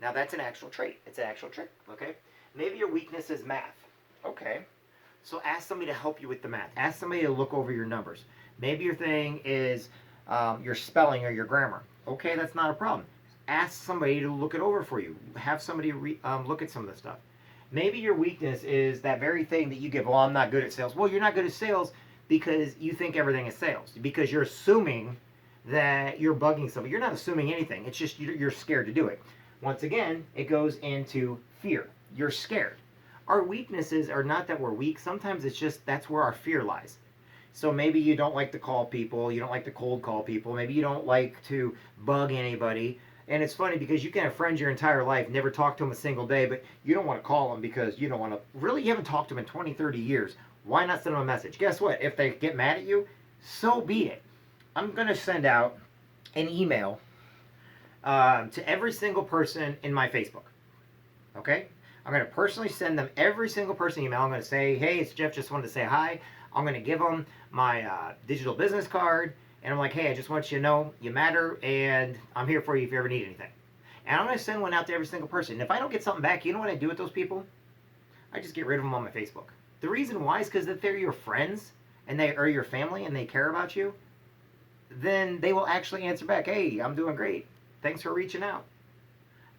Now that's an actual trait. It's an actual trick, okay? Maybe your weakness is math. Okay. So ask somebody to help you with the math. Ask somebody to look over your numbers. Maybe your thing is your spelling or your grammar. Okay, that's not a problem. Ask somebody to look it over for you. Have somebody look at some of the stuff. Maybe your weakness is that very thing that you give, well, I'm not good at sales. Well, you're not good at sales because you think everything is sales. Because you're assuming that you're bugging somebody. You're not assuming anything. It's just you're scared to do it. Once again, it goes into fear. You're scared. Our weaknesses are not that we're weak. Sometimes it's just that's where our fear lies. So maybe you don't like to call people, you don't like to cold call people, maybe you don't like to bug anybody. And it's funny because you can have friends your entire life, never talk to them a single day, but you don't want to call them because you don't want to, really, you haven't talked to them in 20, 30 years. Why not send them a message? Guess what? If they get mad at you, so be it. I'm going to send out an email to every single person in my Facebook. Okay? I'm going to personally send them every single person email. I'm going to say, hey, it's Jeff, just wanted to say hi. I'm going to give them my digital business card. And I'm like, hey, I just want you to know you matter, and I'm here for you if you ever need anything. And I'm going to send one out to every single person. And if I don't get something back, you know what I do with those people? I just get rid of them on my Facebook. The reason why is because if they're your friends and they are your family and they care about you, then they will actually answer back, hey, I'm doing great. Thanks for reaching out.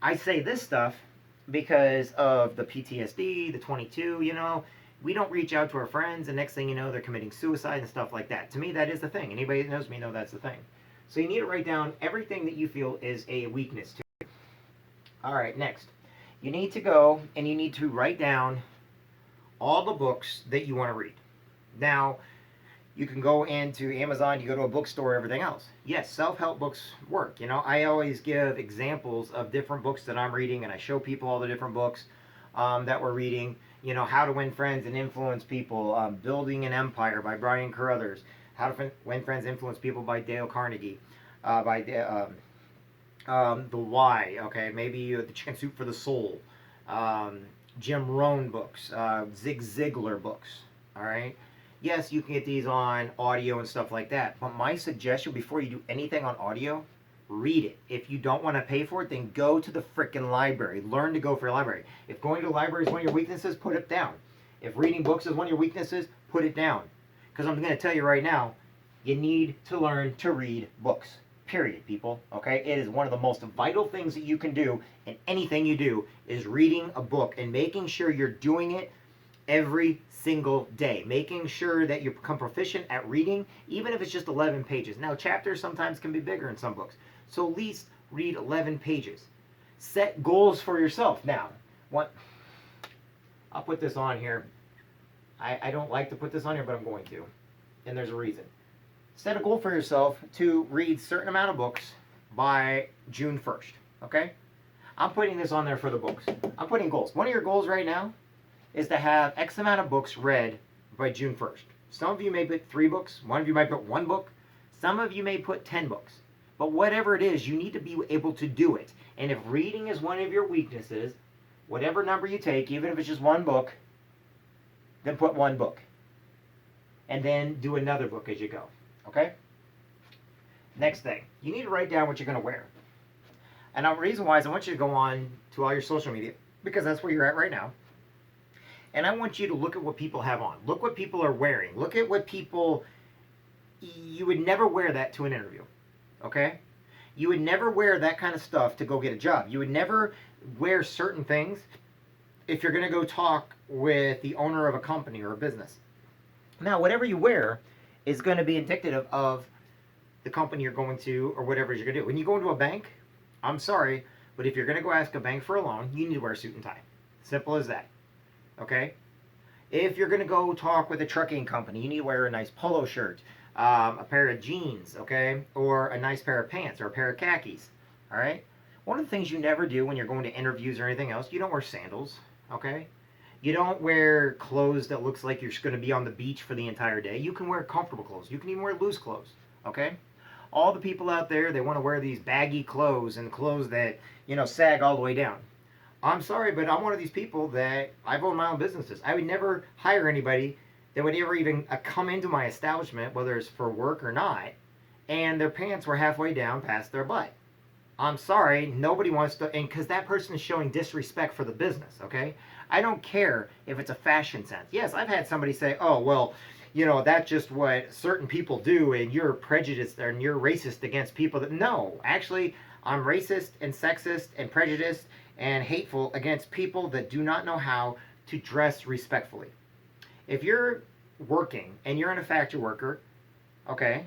I say this stuff because of the PTSD, the 22, we don't reach out to our friends, and next thing you know, they're committing suicide and stuff like that. To me, that is the thing. Anybody that knows me know that's the thing. So you need to write down everything that you feel is a weakness to you. All right, next. You need to go and you need to write down all the books that you want to read. Now, you can go into Amazon, you go to a bookstore, everything else. Yes, self-help books work. I always give examples of different books that I'm reading, and I show people all the different books that we're reading. How to Win Friends and Influence People, Building an Empire by Brian Carruthers, How to Win Friends and Influence People by Dale Carnegie, The Why, okay, maybe The Chicken Soup for the Soul, Jim Rohn books, Zig Ziglar books, all right? Yes, you can get these on audio and stuff like that, but my suggestion before you do anything on audio, read it. If you don't want to pay for it, then go to the frickin' library. Learn to go for a library. If going to a library is one of your weaknesses, put it down. If reading books is one of your weaknesses, put it down. Because I'm going to tell you right now, you need to learn to read books. Period, people. Okay? It is one of the most vital things that you can do in anything you do is reading a book and making sure you're doing it every single day. Making sure that you become proficient at reading, even if it's just 11 pages. Now, chapters sometimes can be bigger in some books. So at least read 11 pages. Set goals for yourself. Now, I'll put this on here. I don't like to put this on here, but I'm going to. And there's a reason. Set a goal for yourself to read a certain amount of books by June 1st. Okay? I'm putting this on there for the books. I'm putting goals. One of your goals right now is to have X amount of books read by June 1st. Some of you may put 3 books. One of you might put 1 book. Some of you may put 10 books. But whatever it is, you need to be able to do it. And if reading is one of your weaknesses, whatever number you take, even if it's just 1 book, then put 1 book. And then do another book as you go. Okay? Next thing, you need to write down what you're going to wear. And the reason why is I want you to go on to all your social media, because that's where you're at right now. And I want you to look at what people have on. Look what people are wearing. Look at what people, you would never wear that to an interview. Okay? You would never wear that kind of stuff to go get a job. You would never wear certain things if you're going to go talk with the owner of a company or a business. Now, whatever you wear is going to be indicative of the company you're going to or whatever you're going to do. When you go into a bank, I'm sorry, but if you're going to go ask a bank for a loan, you need to wear a suit and tie. Simple as that. Okay? If you're going to go talk with a trucking company, you need to wear a nice polo shirt, a pair of jeans, okay, or a nice pair of pants or a pair of khakis, all right? One of the things you never do when you're going to interviews or anything else, you don't wear sandals, okay? You don't wear clothes that looks like you're going to be on the beach for the entire day. You can wear comfortable clothes. You can even wear loose clothes, okay? All the people out there, they want to wear these baggy clothes and clothes that, sag all the way down. I'm sorry, but I'm one of these people that I've owned my own businesses. I would never hire anybody that would ever even come into my establishment, whether it's for work or not, and their pants were halfway down past their butt. I'm sorry, nobody wants to, and because that person is showing disrespect for the business, okay? I don't care if it's a fashion sense. Yes, I've had somebody say, oh, well, that's just what certain people do, and you're prejudiced and you're racist against people that. No, actually, I'm racist and sexist and prejudiced and hateful against people that do not know how to dress respectfully. If you're working and you're in a factory worker, okay,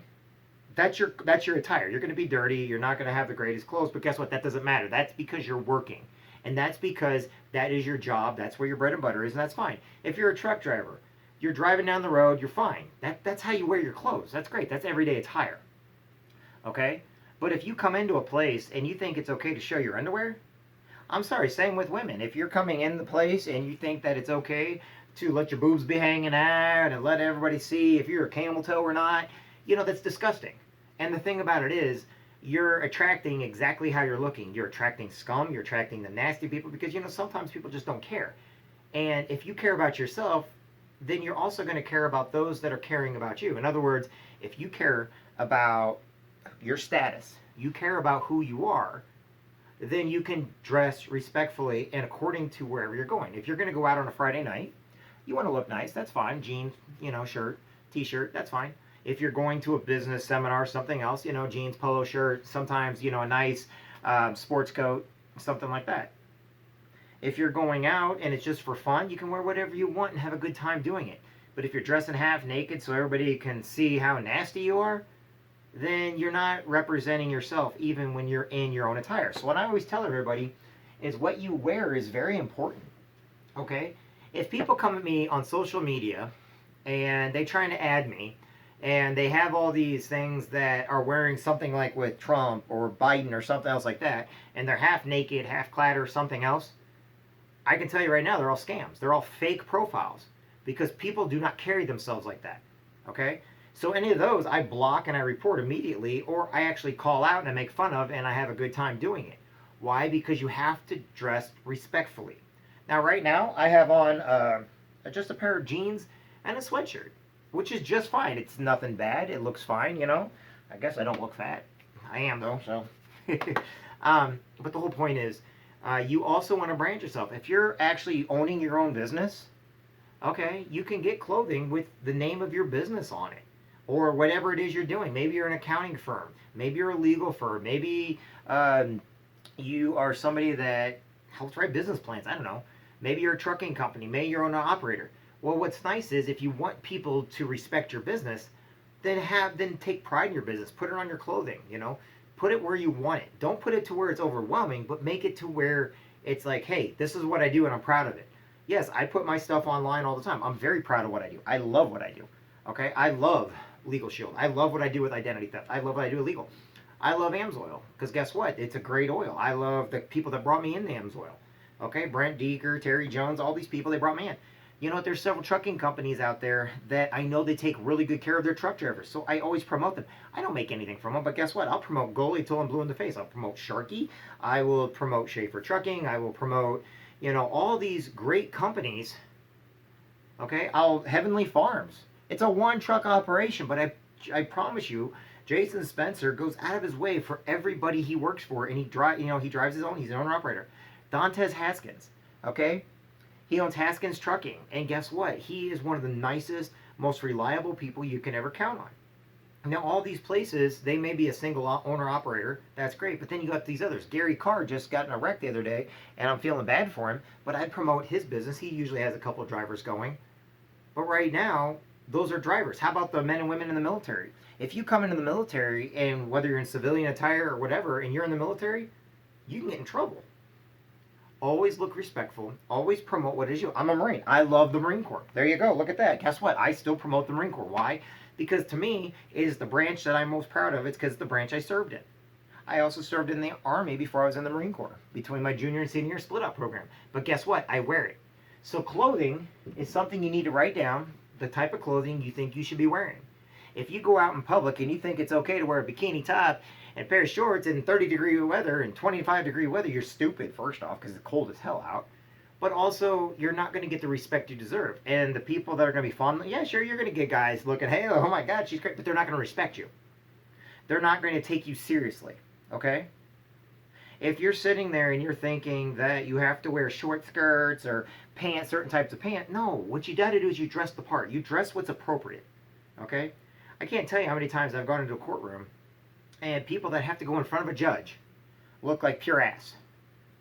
that's your attire. You're going to be dirty. You're not going to have the greatest clothes, but guess what? That doesn't matter. That's because you're working, and that's because that is your job. That's where your bread and butter is, and that's fine. If you're a truck driver, you're driving down the road. You're fine. That's how you wear your clothes. That's great. That's everyday attire. Okay. But if you come into a place and you think it's okay to show your underwear, I'm sorry. Same with women. If you're coming in the place and you think that it's okay to let your boobs be hanging out and let everybody see if you're a camel toe or not, that's disgusting. And the thing about it is, you're attracting exactly how you're looking. You're attracting scum. You're attracting the nasty people because, sometimes people just don't care. And if you care about yourself, then you're also going to care about those that are caring about you. In other words, if you care about your status, you care about who you are, then you can dress respectfully and according to wherever you're going. If you're going to go out on a Friday night, you want to look nice, that's fine. Jeans, shirt, t-shirt, that's fine. If you're going to a business seminar, something else, jeans, polo shirt, sometimes, a nice sports coat, something like that. If you're going out and it's just for fun, you can wear whatever you want and have a good time doing it. But if you're dressing half naked so everybody can see how nasty you are, then you're not representing yourself even when you're in your own attire. So what I always tell everybody is what you wear is very important. Okay? If people come at me on social media and they're trying to add me, and they have all these things that are wearing something like with Trump or Biden or something else like that, and they're half naked, half clad or something else, I can tell you right now, they're all scams. They're all fake profiles because people do not carry themselves like that. Okay? So any of those, I block and I report immediately, or I actually call out and I make fun of, and I have a good time doing it. Why? Because you have to dress respectfully. Now, right now, I have on just a pair of jeans and a sweatshirt, which is just fine. It's nothing bad. It looks fine, I guess I don't look fat. I am, though, so. But the whole point is, you also want to brand yourself. If you're actually owning your own business, okay, you can get clothing with the name of your business on it, or whatever it is you're doing. Maybe you're an accounting firm. Maybe you're a legal firm. Maybe you are somebody that helps write business plans. I don't know. Maybe you're a trucking company. Maybe you're an operator. Well, what's nice is if you want people to respect your business, then take pride in your business. Put it on your clothing, Put it where you want it. Don't put it to where it's overwhelming, but make it to where it's like, hey, this is what I do and I'm proud of it. Yes, I put my stuff online all the time. I'm very proud of what I do. I love what I do. Okay? I love Legal Shield. I love what I do with identity theft. I love what I do with legal. I love AMSOIL because guess what? It's a great oil. I love the people that brought me into AMSOIL. Okay? Brent Deeker, Terry Jones, all these people, they brought me in. You know what? There's several trucking companies out there that I know they take really good care of their truck drivers. So I always promote them. I don't make anything from them, but guess what? I'll promote Goalie till I'm blue in the face. I'll promote Sharky. I will promote Schaefer Trucking. I will promote, all these great companies. Okay? Heavenly Farms. It's a one truck operation, but I promise you, Jason Spencer goes out of his way for everybody he works for, and he drives his own. He's an owner operator. Dantes Haskins. Okay? He owns Haskins Trucking, and guess what? He is one of the nicest, most reliable people you can ever count on. Now, all these places, they may be a single owner-operator. That's great, but then you got these others. Gary Carr just got in a wreck the other day, and I'm feeling bad for him, but I'd promote his business. He usually has a couple of drivers going. But right now, those are drivers. How about the men and women in the military? If you come into the military, and whether you're in civilian attire or whatever, and you're in the military, you can get in trouble. Always look respectful. Always promote what is you. I'm a Marine. I love the Marine Corps. There you go. Look at that. Guess what? I still promote the Marine Corps. Why? Because to me, it is the branch that I'm most proud of. It's because it's the branch I served in. I also served in the Army before I was in the Marine Corps, between my junior and senior split-up program. But guess what? I wear it. So clothing is something you need to write down, the type of clothing you think you should be wearing. If you go out in public and you think it's okay to wear a bikini top and a pair of shorts in 30-degree weather and 25-degree weather, you're stupid, first off, because it's cold as hell out. But also, you're not going to get the respect you deserve. And the people that are going to be fondling, yeah, sure, you're going to get guys looking, hey, oh my God, she's great, but they're not going to respect you. They're not going to take you seriously, okay? If you're sitting there and you're thinking that you have to wear short skirts or pants, certain types of pants, no. What you got to do is you dress the part. You dress what's appropriate. Okay? I can't tell you how many times I've gone into a courtroom and people that have to go in front of a judge look like pure ass.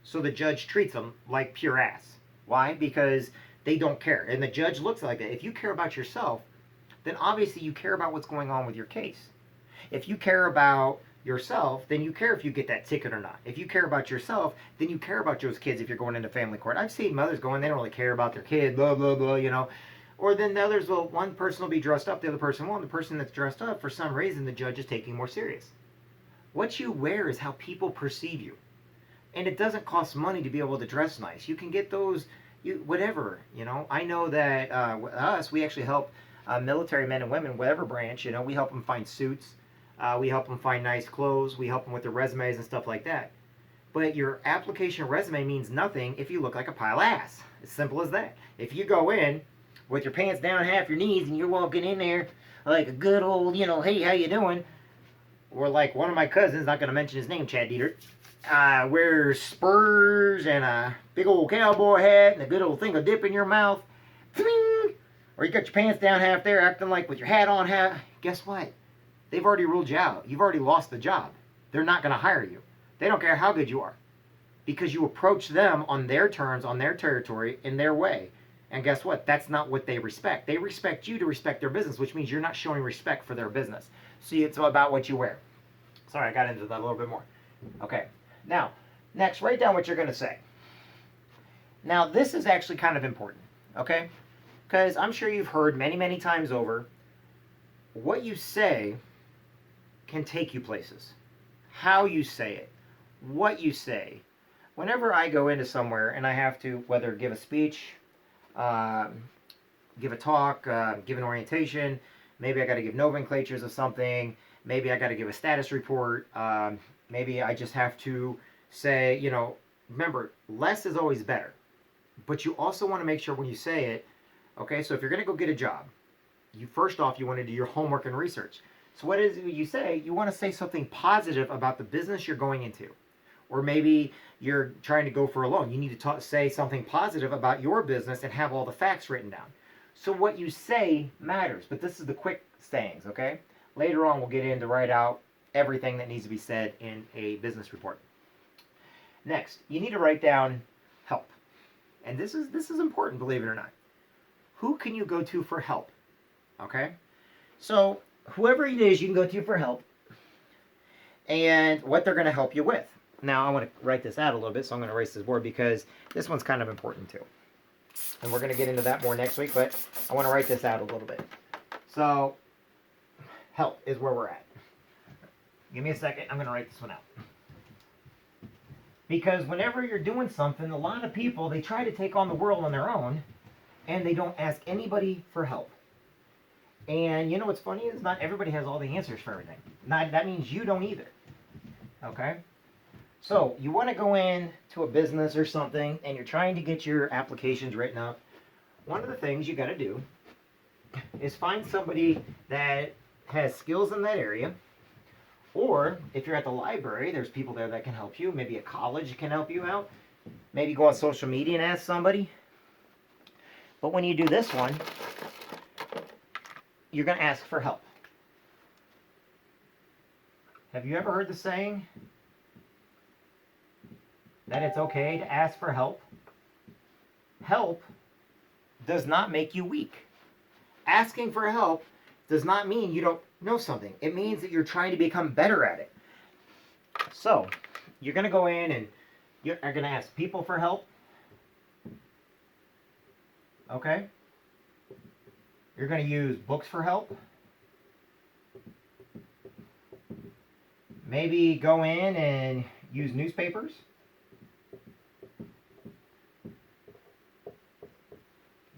So the judge treats them like pure ass. Why? Because they don't care. And the judge looks like that. If you care about yourself, then obviously you care about what's going on with your case. If you care about yourself, then you care if you get that ticket or not. If you care about yourself, then you care about those kids if you're going into family court. I've seen mothers going, they don't really care about their kid, blah, blah, blah, you know. Or then the others will, one person will be dressed up, the other person won't. The person that's dressed up, for some reason, the judge is taking more serious. What you wear is how people perceive you. And it doesn't cost money to be able to dress nice. You can get those, whatever, you know. I know that us, we actually help military men and women, whatever branch, you know, we help them find suits. We help them find nice clothes. We help them with their resumes and stuff like that. But your application resume means nothing if you look like a pile of ass. As simple as that. If you go in with your pants down half your knees and you're walking in there like a good old, you know, hey, how you doing? Or like one of my cousins, not going to mention his name, Chad Dieter, wears spurs and a big old cowboy hat and a good old thing of dip in your mouth. Or you got your pants down half there acting like with your hat on half. Guess what? They've already ruled you out. You've already lost the job. They're not going to hire you. They don't care how good you are. Because you approach them on their terms, on their territory, in their way. And guess what? That's not what they respect. They respect you to respect their business, which means you're not showing respect for their business. See, it's about what you wear. Sorry, I got into that a little bit more. Okay. Now, next, write down what you're going to say. Now, this is actually kind of important. Okay? Because I'm sure you've heard many, many times over, what you say can take you places. How you say it, what you say. Whenever I go into somewhere and I have to, whether give a speech, give a talk, give an orientation, maybe I got to give nomenclatures of something, maybe I got to give a status report, maybe I just have to say, you know, remember, less is always better. But you also want to make sure when you say it, okay, so if you're going to go get a job, first off, you want to do your homework and research. So what is it you say? You want to say something positive about the business you're going into. Or maybe you're trying to go for a loan. You need to say something positive about your business and have all the facts written down. So what you say matters. But this is the quick sayings, okay? Later on, we'll get in to write out everything that needs to be said in a business report. Next, you need to write down help. And this is important, believe it or not. Who can you go to for help? Okay? So whoever it is, you can go to for help and what they're going to help you with. Now, I want to write this out a little bit, so I'm going to erase this board because this one's kind of important too. And we're going to get into that more next week, but I want to write this out a little bit. So, help is where we're at. Give me a second. I'm going to write this one out. Because whenever you're doing something, a lot of people, they try to take on the world on their own, and they don't ask anybody for help. And you know what's funny is not everybody has all the answers for everything. That means you don't either. Okay? So you want to go in to a business or something and you're trying to get your applications written up. One of the things you got to do is find somebody that has skills in that area. Or if you're at the library, there's people there that can help you. Maybe a college can help you out. Maybe go on social media and ask somebody. But when you do this one, you're going to ask for help. Have you ever heard the saying that it's okay to ask for help? Help does not make you weak. Asking for help does not mean you don't know something. It means that you're trying to become better at it. So, you're going to go in and you're going to ask people for help. Okay? You're going to use books for help. Maybe go in and use newspapers.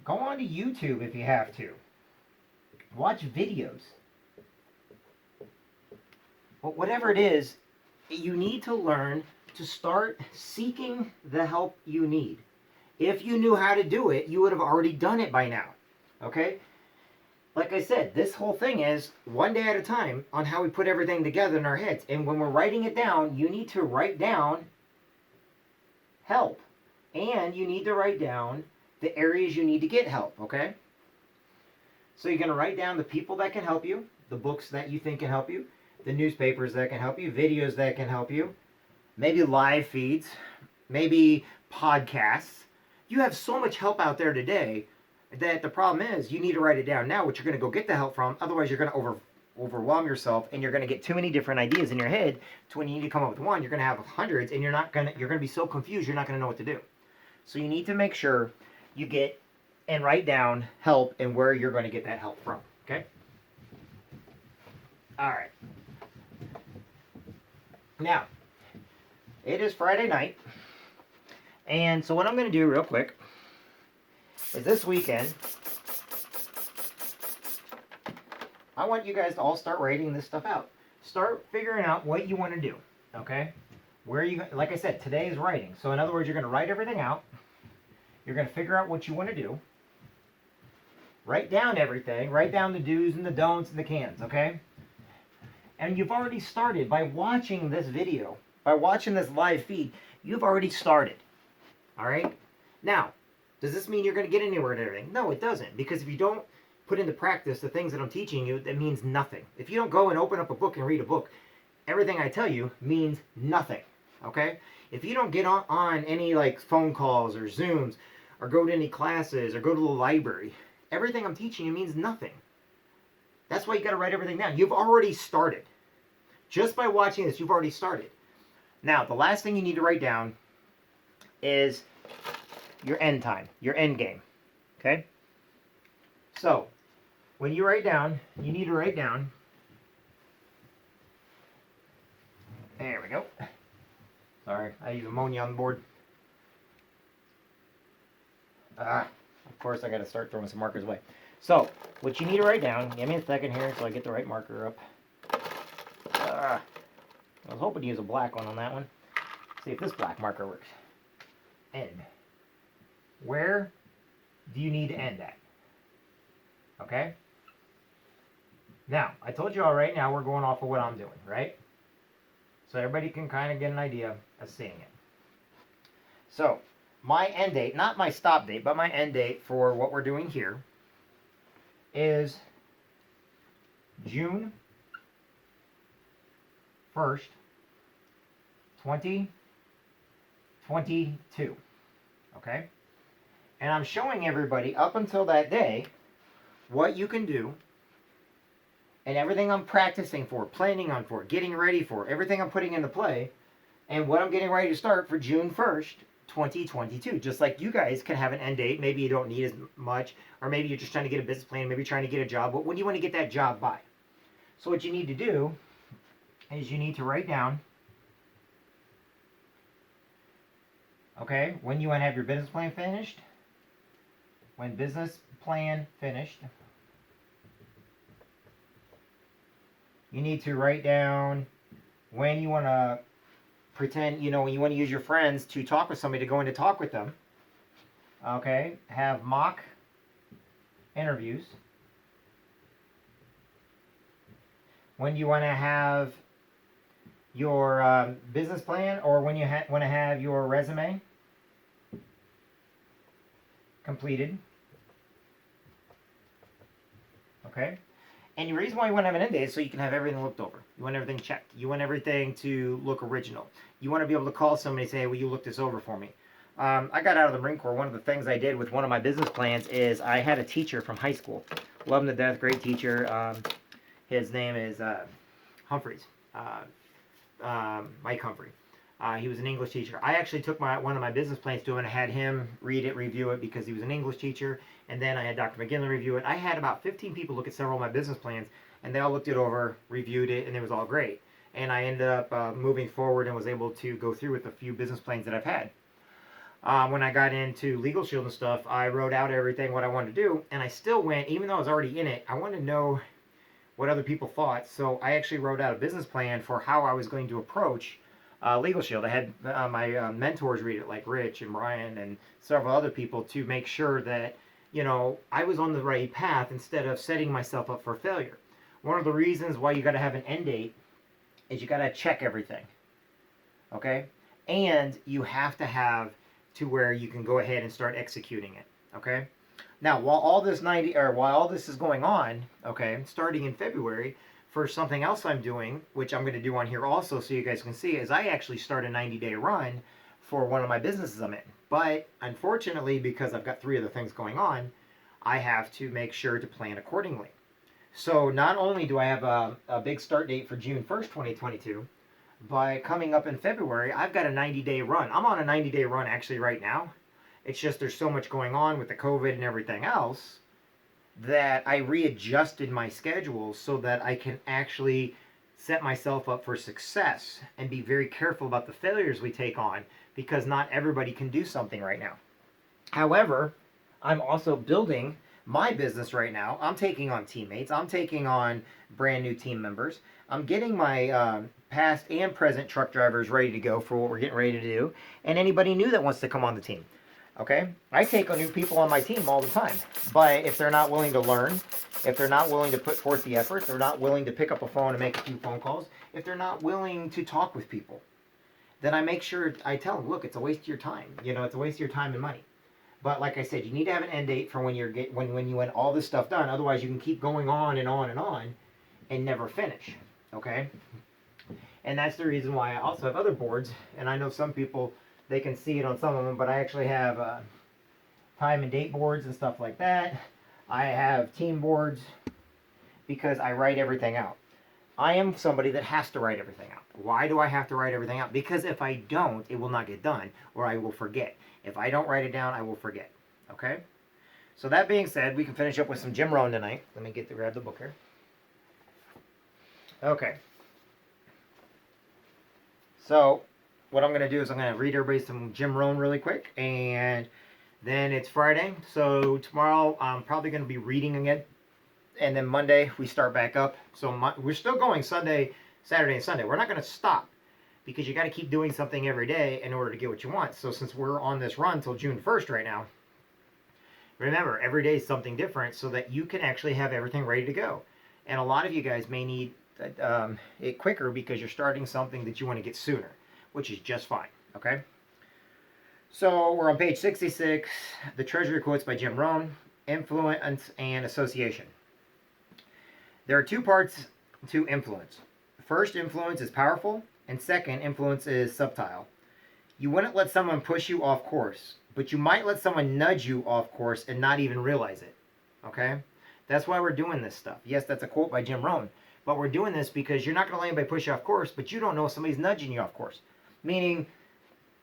Go on to YouTube if you have to. Watch videos. But whatever it is, you need to learn to start seeking the help you need. If you knew how to do it, you would have already done it by now. Okay? Like I said, this whole thing is one day at a time on how we put everything together in our heads. And when we're writing it down, you need to write down help. And you need to write down the areas you need to get help, okay? So you're going to write down the people that can help you, the books that you think can help you, the newspapers that can help you, videos that can help you, maybe live feeds, maybe podcasts. You have so much help out there today that the problem is you need to write it down now, which you're going to go get the help from. Otherwise, you're going to overwhelm yourself, and you're going to get too many different ideas in your head to when you need to come up with one. You're going to have hundreds, and you're going to be so confused, you're not going to know what to do. So you need to make sure you get and write down help and where you're going to get that help from. Okay? All right. Now, it is Friday night. And so what I'm going to do real quick is this weekend, I want you guys to all start writing this stuff out. Start figuring out what you want to do. Okay? Where you, like I said, today is writing. So in other words, you're going to write everything out. You're going to figure out what you want to do. Write down everything. Write down the do's and the don'ts and the cans, okay? And you've already started by watching this video, by watching this live feed. You've already started, all right? Now, does this mean you're going to get anywhere with everything? No, it doesn't, because if you don't put into practice the things that I'm teaching you, that means nothing. If you don't go and open up a book and read a book, everything I tell you means nothing, okay? If you don't get on any like phone calls or Zooms, or go to any classes, or go to the library, everything I'm teaching you means nothing. That's why you got to write everything down. You've already started. Just by watching this, you've already started. Now, the last thing you need to write down is your end time, your end game. Okay? So, when you write down, you need to write down. There we go. Sorry, I use ammonia on the board. Of course, I got to start throwing some markers away. So, what you need to write down, give me a second here so I get the right marker up. I was hoping to use a black one on that one. See if this black marker works. End. Where do you need to end at? Okay? Now, I told you all right now we're going off of what I'm doing, right? So everybody can kind of get an idea of seeing it. So, my end date, not my stop date, but my end date for what we're doing here is June 1st, 2022. Okay? And I'm showing everybody up until that day what you can do and everything I'm practicing for, planning on for, getting ready for, everything I'm putting into play, and what I'm getting ready to start for June 1st, 2022. Just like you guys can have an end date. Maybe you don't need as much, or maybe you're just trying to get a business plan, maybe you're trying to get a job. But when do you want to get that job by? So what you need to do is you need to write down, okay, when you want to have your business plan finished, when business plan finished, you need to write down when you want to pretend, you know, when you want to use your friends to talk with somebody, to go in to talk with them. Okay, have mock interviews. When you want to have your business plan, or when you want to have your resume completed. Okay. And the reason why you want to have an end date is so you can have everything looked over. You want everything checked. You want everything to look original. You want to be able to call somebody and say, "Will you look this over for me?" I got out of the Marine Corps. One of the things I did with one of my business plans is I had a teacher from high school. Love him to death. Great teacher. His name is Humphreys. Mike Humphrey. He was an English teacher. I actually took one of my business plans to him and had him read it, review it, because he was an English teacher. And then I had Dr. McGinley review it. I had about 15 people look at several of my business plans, and they all looked it over, reviewed it, and it was all great. And I ended up moving forward and was able to go through with a few business plans that I've had. When I got into Legal Shield and stuff, I wrote out everything, what I wanted to do, and I still went, even though I was already in it, I wanted to know what other people thought. So I actually wrote out a business plan for how I was going to approach Legal Shield. I had my mentors read it, like Rich and Brian and several other people, to make sure that, you know, I was on the right path instead of setting myself up for failure. One of the reasons why you got to have an end date is you got to check everything. Okay? And you have to have to where you can go ahead and start executing it. Okay. Now, while all this is going on, okay, starting in February, for something else I'm doing, which I'm going to do on here also, so you guys can see, is I actually start a 90-day run for one of my businesses I'm in. But unfortunately, because I've got 3 other things going on, I have to make sure to plan accordingly. So not only do I have a big start date for June 1st, 2022, but coming up in February, I've got a 90-day run. I'm on a 90-day run actually right now. It's just there's so much going on with the COVID and everything else that I readjusted my schedule so that I can actually set myself up for success and be very careful about the failures we take on, because not everybody can do something right now. However, I'm also building my business right now. I'm taking on teammates. I'm taking on brand new team members. I'm getting my past and present truck drivers ready to go for what we're getting ready to do, and anybody new that wants to come on the team. Okay? I take on new people on my team all the time. But if they're not willing to learn, if they're not willing to put forth the effort, they're not willing to pick up a phone and make a few phone calls, if they're not willing to talk with people, then I make sure I tell them, look, it's a waste of your time. You know, it's a waste of your time and money. But like I said, you need to have an end date for when when you want all this stuff done. Otherwise, you can keep going on and on and on and never finish. Okay? And that's the reason why I also have other boards. And I know some people, they can see it on some of them, but I actually have time and date boards and stuff like that. I have team boards because I write everything out. I am somebody that has to write everything out. Why do I have to write everything out? Because if I don't, it will not get done, or I will forget. If I don't write it down, I will forget. Okay? So that being said, we can finish up with some Jim Rohn tonight. Let me grab the book here. Okay. So what I'm going to do is I'm going to read everybody some Jim Rohn really quick, and then it's Friday. So tomorrow I'm probably going to be reading again, and then Monday we start back up. So we're still going Sunday, Saturday, and Sunday. We're not going to stop, because you got to keep doing something every day in order to get what you want. So since we're on this run till June 1st right now, remember, every day is something different so that you can actually have everything ready to go. And a lot of you guys may need it quicker because you're starting something that you want to get sooner, which is just fine. Okay? So we're on page 66, The Treasury Quotes by Jim Rohn, Influence and Association. There are 2 parts to influence. First, influence is powerful, and second, influence is subtle. You wouldn't let someone push you off course, but you might let someone nudge you off course and not even realize it. Okay? That's why we're doing this stuff. Yes, that's a quote by Jim Rohn, but we're doing this because you're not going to let anybody push you off course, but you don't know if somebody's nudging you off course. Meaning,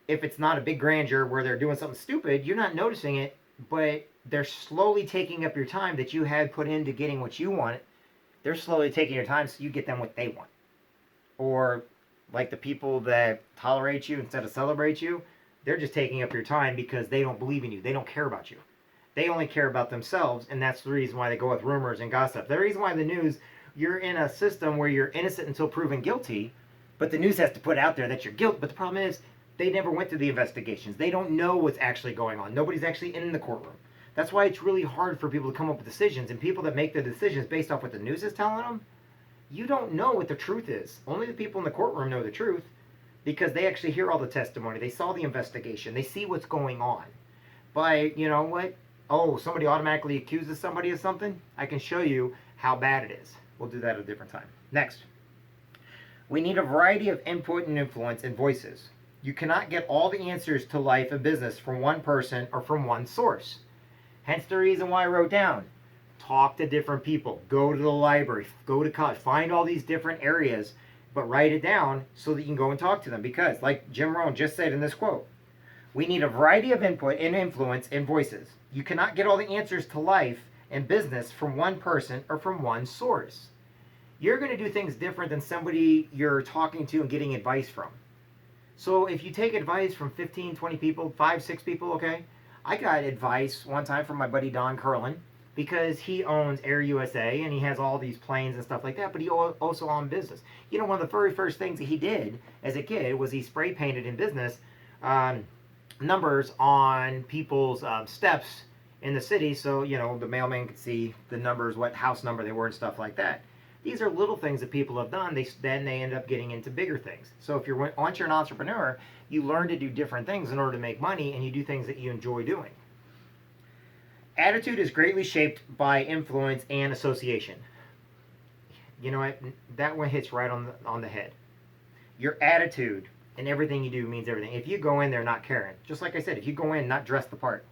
if it's not a big grandeur where they're doing something stupid, you're not noticing it, but they're slowly taking up your time that you had put into getting what you want. They're slowly taking your time so you get them what they want. Or like the people that tolerate you instead of celebrate you, they're just taking up your time because they don't believe in you. They don't care about you. They only care about themselves, and that's the reason why they go with rumors and gossip. The reason why the news, you're in a system where you're innocent until proven guilty, but the news has to put out there that you're guilty. But the problem is, they never went through the investigations. They don't know what's actually going on. Nobody's actually in the courtroom. That's why it's really hard for people to come up with decisions, and people that make the decisions based off what the news is telling them, you don't know what the truth is. Only the people in the courtroom know the truth, because they actually hear all the testimony. They saw the investigation. They see what's going on. But you know what? Oh, somebody automatically accuses somebody of something? I can show you how bad it is. We'll do that at a different time. Next. We need a variety of input and influence and voices. You cannot get all the answers to life and business from one person or from one source. Hence the reason why I wrote down, talk to different people, go to the library, go to college, find all these different areas, but write it down so that you can go and talk to them. Because, like Jim Rohn just said in this quote, we need a variety of input and influence and voices. You cannot get all the answers to life and business from one person or from one source. You're going to do things different than somebody you're talking to and getting advice from. So if you take advice from 15, 20 people, 5, 6 people, okay? I got advice one time from my buddy Don Curlin, because he owns Air USA and he has all these planes and stuff like that, but he also owns business. You know, one of the very first things that he did as a kid was he spray painted in business numbers on people's steps in the city, so, you know, the mailman could see the numbers, what house number they were and stuff like that. These are little things that people have done. Then they end up getting into bigger things. So if once you're an entrepreneur, you learn to do different things in order to make money, and you do things that you enjoy doing. Attitude is greatly shaped by influence and association. You know what? That one hits right on the head. Your attitude and everything you do means everything. If you go in there not caring, just like I said, if you go in not dressed the part,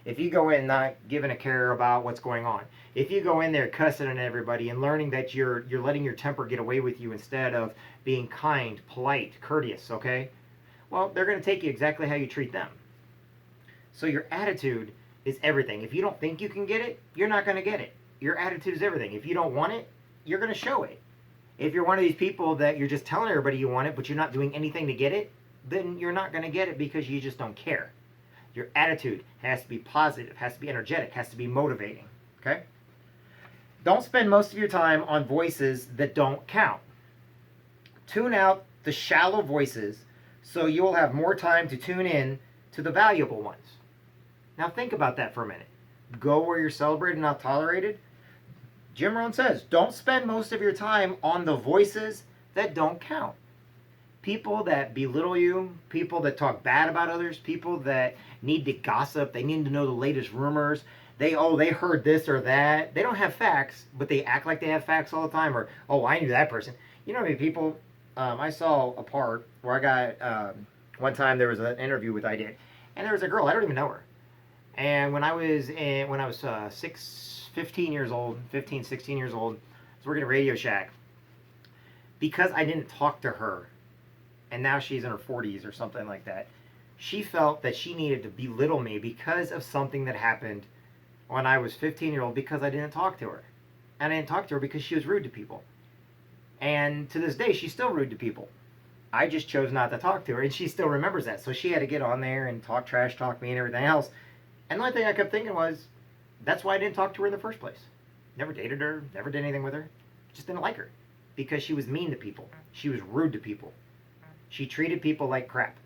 if you go in not giving a care about what's going on, if you go in there cussing at everybody and learning that you're letting your temper get away with you instead of being kind, polite, courteous, okay? Well, they're going to take you exactly how you treat them. So your attitude is everything. If you don't think you can get it, you're not going to get it. Your attitude is everything. If you don't want it, you're going to show it. If you're one of these people that you're just telling everybody you want it, but you're not doing anything to get it, then you're not going to get it because you just don't care. Your attitude has to be positive, has to be energetic, has to be motivating. Okay? Don't spend most of your time on voices that don't count. Tune out the shallow voices so you'll have more time to tune in to the valuable ones. Now think about that for a minute. Go where you're celebrated, not tolerated. Jim Rohn says, don't spend most of your time on the voices that don't count. People that belittle you, people that talk bad about others, people that need to gossip, they need to know the latest rumors. They heard this or that. They don't have facts, but they act like they have facts all the time. Or, oh, I knew that person. You know how many people, I saw a part where I got, one time there was an interview with I did, and there was a girl, I don't even know her. And when I was 15 years old, 15, 16 years old, I was working at Radio Shack. Because I didn't talk to her, and now she's in her 40s or something like that, she felt that she needed to belittle me because of something that happened when I was 15-year-old because I didn't talk to her. And I didn't talk to her because she was rude to people. And to this day, she's still rude to people. I just chose not to talk to her, and she still remembers that. So she had to get on there and talk trash, talk me, and everything else. And the only thing I kept thinking was, that's why I didn't talk to her in the first place. Never dated her, never did anything with her. Just didn't like her. Because she was mean to people. She was rude to people. She treated people like crap.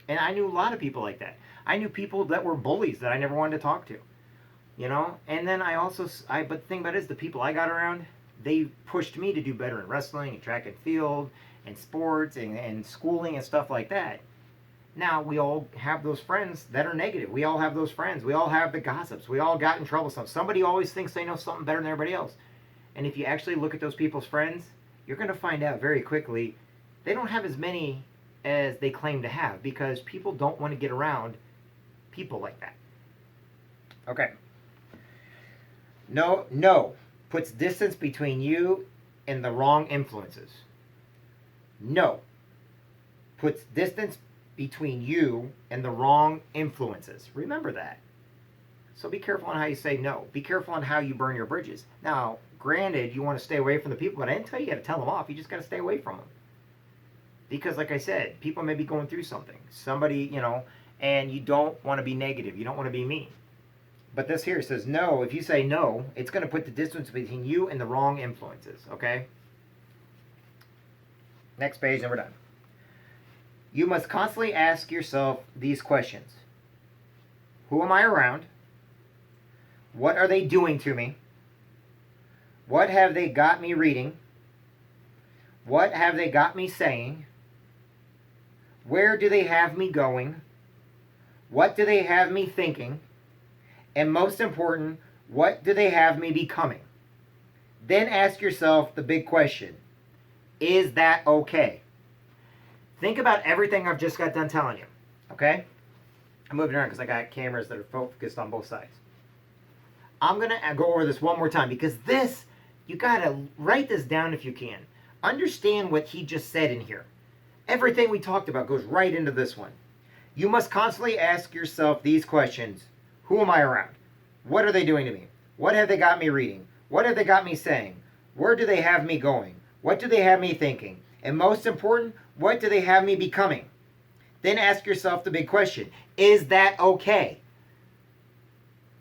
And I knew a lot of people like that. I knew people that were bullies that I never wanted to talk to. You know? And then but the thing about it is, the people I got around, they pushed me to do better in wrestling and track and field and sports and schooling and stuff like that. Now, we all have those friends that are negative. We all have those friends. We all have the gossips. We all got in trouble. Somebody always thinks they know something better than everybody else. And if you actually look at those people's friends, you're going to find out very quickly they don't have as many as they claim to have, because people don't want to get around people like that. Okay. No puts distance between you and the wrong influences. No puts distance between you and the wrong influences. Remember that. So be careful on how you say no. Be careful on how you burn your bridges. Now, granted, you want to stay away from the people, but I didn't tell you got to tell them off. You just got to stay away from them. Because like I said, people may be going through something. Somebody, and you don't want to be negative. You don't want to be mean. But this here says no. If you say no, it's going to put the distance between you and the wrong influences. Okay? Next page, and we're done. You must constantly ask yourself these questions. Who am I around? What are they doing to me? What have they got me reading? What have they got me saying? Where do they have me going? What do they have me thinking? And most important, what do they have me becoming? Then ask yourself the big question. Is that okay? Think about everything I've just got done telling you. Okay? I'm moving around because I got cameras that are focused on both sides. I'm going to go over this one more time, because this, you got to write this down if you can. Understand what he just said in here. Everything we talked about goes right into this one. You must constantly ask yourself these questions. Who am I around? What are they doing to me? What have they got me reading? What have they got me saying? Where do they have me going? What do they have me thinking? And most important, what do they have me becoming? Then ask yourself the big question. Is that okay?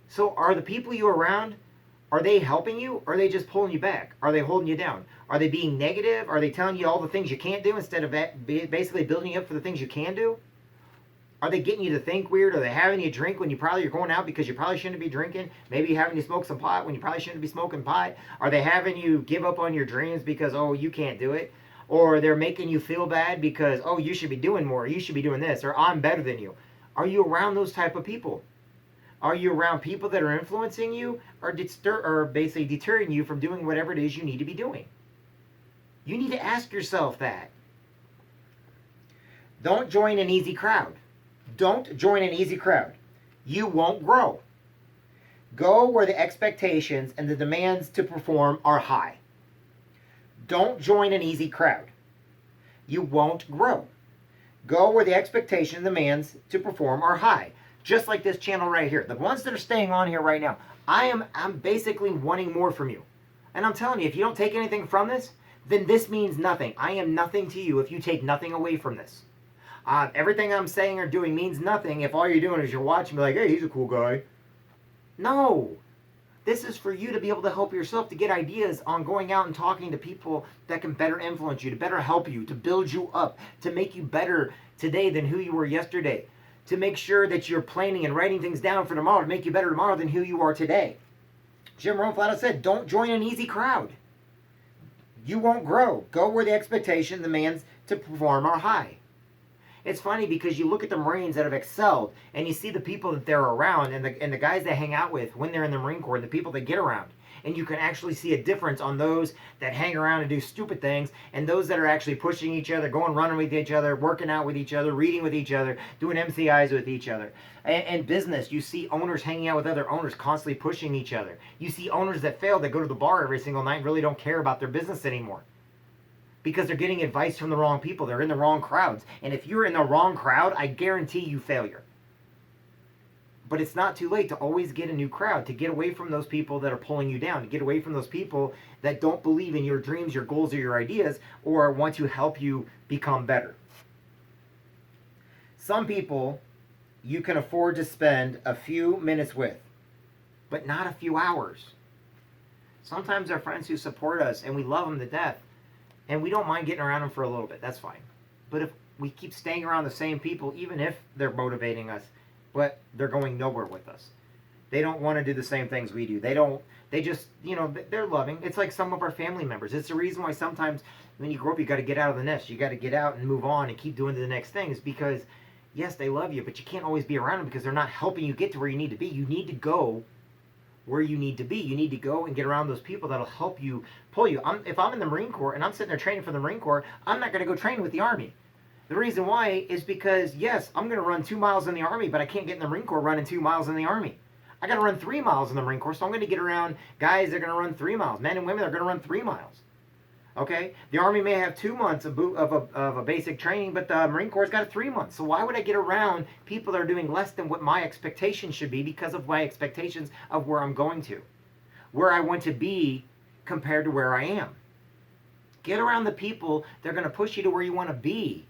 So are the people you around, are they helping you, or are they just pulling you back? Are they holding you down? Are they being negative? Are they telling you all the things you can't do instead of basically building you up for the things you can do? Are they getting you to think weird? Are they having you drink when you're going out because you probably shouldn't be drinking? Maybe having you smoke some pot when you probably shouldn't be smoking pot? Are they having you give up on your dreams because, oh, you can't do it? Or they're making you feel bad because, oh, you should be doing more, you should be doing this, or I'm better than you? Are you around those type of people? Are you around people that are influencing you or basically deterring you from doing whatever it is you need to be doing? You need to ask yourself that. Don't join an easy crowd. Don't join an easy crowd. You won't grow. Go where the expectations and the demands to perform are high. Don't join an easy crowd. You won't grow. Go where the expectation and demands to perform are high. Just like this channel right here. The ones that are staying on here right now, I'm basically wanting more from you. And I'm telling you, if you don't take anything from this, then this means nothing. I am nothing to you if you take nothing away from this. Everything I'm saying or doing means nothing if all you're doing is you're watching me like, hey, he's a cool guy. No. This is for you to be able to help yourself, to get ideas on going out and talking to people that can better influence you, to better help you, to build you up, to make you better today than who you were yesterday, to make sure that you're planning and writing things down for tomorrow to make you better tomorrow than who you are today. Jim Rohn flat out said, don't join an easy crowd. You won't grow. Go where the expectation demands to perform are high. It's funny because you look at the Marines that have excelled and you see the people that they're around and the guys they hang out with when they're in the Marine Corps, the people they get around. And you can actually see a difference on those that hang around and do stupid things and those that are actually pushing each other, going running with each other, working out with each other, reading with each other, doing MCIs with each other. And business, you see owners hanging out with other owners, constantly pushing each other. You see owners that fail that go to the bar every single night and really don't care about their business anymore. Because they're getting advice from the wrong people. They're in the wrong crowds. And if you're in the wrong crowd, I guarantee you failure. But it's not too late to always get a new crowd, to get away from those people that are pulling you down, to get away from those people that don't believe in your dreams, your goals, or your ideas, or want to help you become better. Some people you can afford to spend a few minutes with, but not a few hours. Sometimes our friends who support us, and we love them to death, and we don't mind getting around them for a little bit. That's fine. But if we keep staying around the same people, even if they're motivating us, but they're going nowhere with us. They don't want to do the same things we do. They just, they're loving. It's like some of our family members. It's the reason why sometimes when you grow up, you got to get out of the nest. You got to get out and move on and keep doing the next things because, yes, they love you, but you can't always be around them because they're not helping you get to where you need to be. You need to go where you need to be. You need to go and get around those people that'll help you, pull you. If I'm in the Marine Corps and I'm sitting there training for the Marine Corps, I'm not going to go train with the Army. The reason why is because, yes, I'm going to run 2 miles in the Army, but I can't get in the Marine Corps running 2 miles in the Army. I got to run 3 miles in the Marine Corps, so I'm going to get around guys that are going to run 3 miles. Men and women that are going to run 3 miles. Okay? The Army may have 2 months of a basic training, but the Marine Corps has got 3 months. So why would I get around people that are doing less than what my expectations should be because of my expectations of where I'm going to, where I want to be compared to where I am? Get around the people that are going to push you to where you want to be.